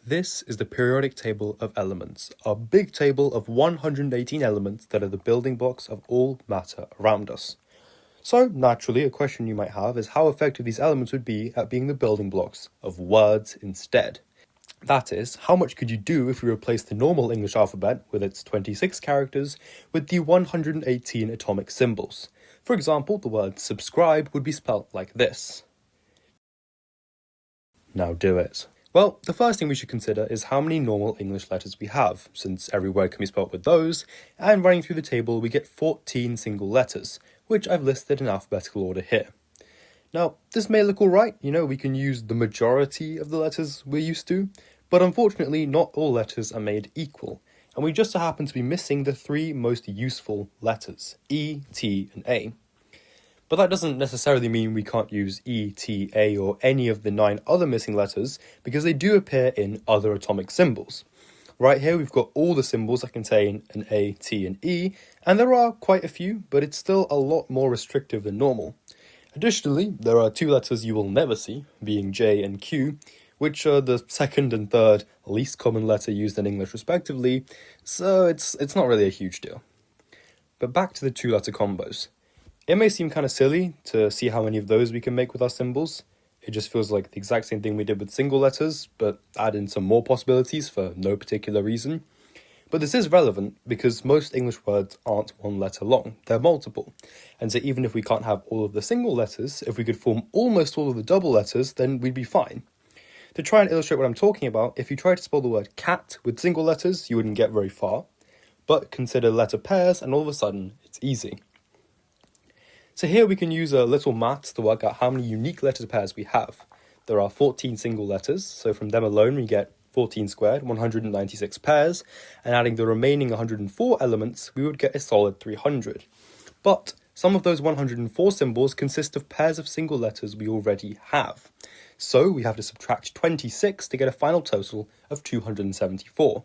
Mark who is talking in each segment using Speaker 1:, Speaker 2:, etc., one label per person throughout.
Speaker 1: This is the periodic table of elements, a big table of 118 elements that are the building blocks of all matter around us. So, naturally, a question you might have is how effective these elements would be at being the building blocks of words instead. That is, how much could you do if we replaced the normal English alphabet, with its 26 characters, with the 118 atomic symbols? For example, the word subscribe would be spelt like this. Now do it. Well, the first thing we should consider is how many normal English letters we have, since every word can be spelt with those, and running through the table we get 14 single letters, which I've listed in alphabetical order here. Now, this may look alright, we can use the majority of the letters we're used to, but unfortunately not all letters are made equal, and we just so happen to be missing the three most useful letters, E, T, and A. But that doesn't necessarily mean we can't use E, T, A, or any of the 9 other missing letters, because they do appear in other atomic symbols. Right here we've got all the symbols that contain an A, T, and E, and there are quite a few, but it's still a lot more restrictive than normal. Additionally, there are 2 letters you will never see, being J and Q, which are the second and third least common letter used in English respectively, so it's not really a huge deal. But back to the 2-letter combos. It may seem kind of silly to see how many of those we can make with our symbols. It just feels like the exact same thing we did with single letters, but add in some more possibilities for no particular reason. But this is relevant because most English words aren't one letter long, they're multiple. And so even if we can't have all of the single letters, if we could form almost all of the double letters, then we'd be fine. To try and illustrate what I'm talking about, if you try to spell the word cat with single letters, you wouldn't get very far. But consider letter pairs and all of a sudden, it's easy. So here we can use a little maths to work out how many unique letter pairs we have. There are 14 single letters, so from them alone we get 14 squared, 196 pairs, and adding the remaining 104 elements, we would get a solid 300. But some of those 104 symbols consist of pairs of single letters we already have. So we have to subtract 26 to get a final total of 274.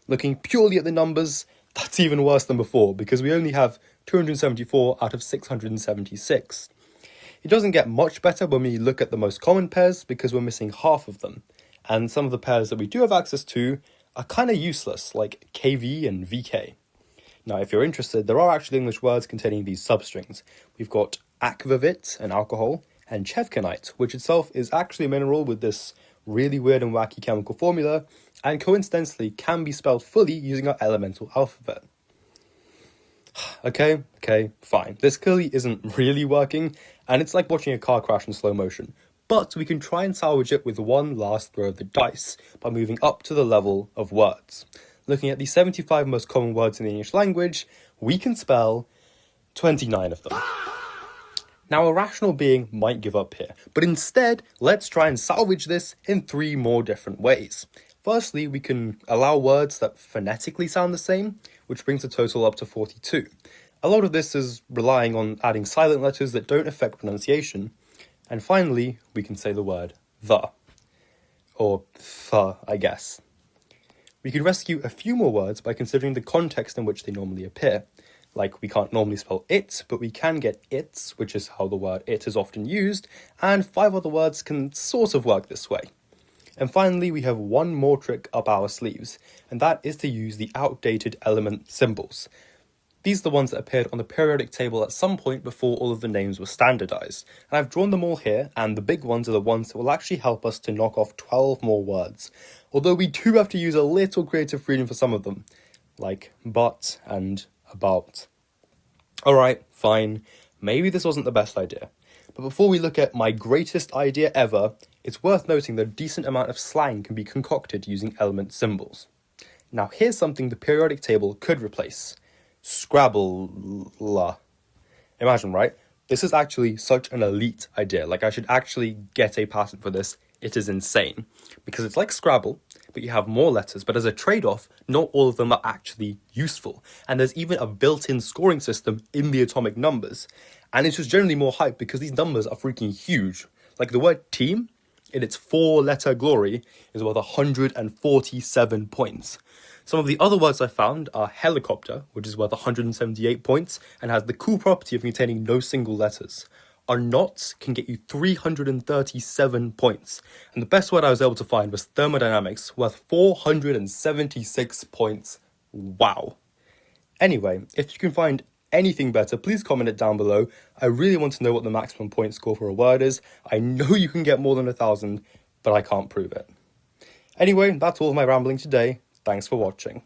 Speaker 1: Looking purely at the numbers, that's even worse than before, because we only have 274 out of 676. It doesn't get much better when we look at the most common pairs, because we're missing half of them. And some of the pairs that we do have access to are kind of useless, like KV and VK. Now, if you're interested, there are actually English words containing these substrings. We've got aquavit, an alcohol, and chevkenite, which itself is actually a mineral with this really weird and wacky chemical formula, and coincidentally can be spelled fully using our elemental alphabet. Okay, fine. This clearly isn't really working, and it's like watching a car crash in slow motion. But we can try and salvage it with one last throw of the dice, by moving up to the level of words. Looking at the 75 most common words in the English language, we can spell 29 of them. Now, a rational being might give up here, but instead, let's try and salvage this in 3 more different ways. Firstly, we can allow words that phonetically sound the same, which brings the total up to 42. A lot of this is relying on adding silent letters that don't affect pronunciation. And finally, we can say the word the. Or th, I guess. We can rescue a few more words by considering the context in which they normally appear. Like, we can't normally spell it, but we can get its, which is how the word it is often used, and 5 other words can sort of work this way. And finally, we have one more trick up our sleeves, and that is to use the outdated element symbols. These are the ones that appeared on the periodic table at some point before all of the names were standardized. And I've drawn them all here, and the big ones are the ones that will actually help us to knock off 12 more words. Although we do have to use a little creative freedom for some of them, like but and about. Alright, fine, maybe this wasn't the best idea. But before we look at my greatest idea ever, it's worth noting that a decent amount of slang can be concocted using element symbols. Now here's something the periodic table could replace. Scrabble. Imagine, right? This is actually such an elite idea. Like, I should actually get a patent for this. It is insane. Because it's like Scrabble, but you have more letters, but as a trade-off, not all of them are actually useful. And there's even a built-in scoring system in the atomic numbers. And it's just generally more hype because these numbers are freaking huge. Like, the word team, in its 4-letter glory, is worth 147 points. Some of the other words I found are helicopter, which is worth 178 points, and has the cool property of containing no single letters. Our knots can get you 337 points, and the best word I was able to find was thermodynamics, worth 476 points. Wow. Anyway, if you can find anything better, please comment it down below. I really want to know what the maximum point score for a word is. I know you can get more than 1,000, but I can't prove it. Anyway, that's all of my rambling today. Thanks for watching.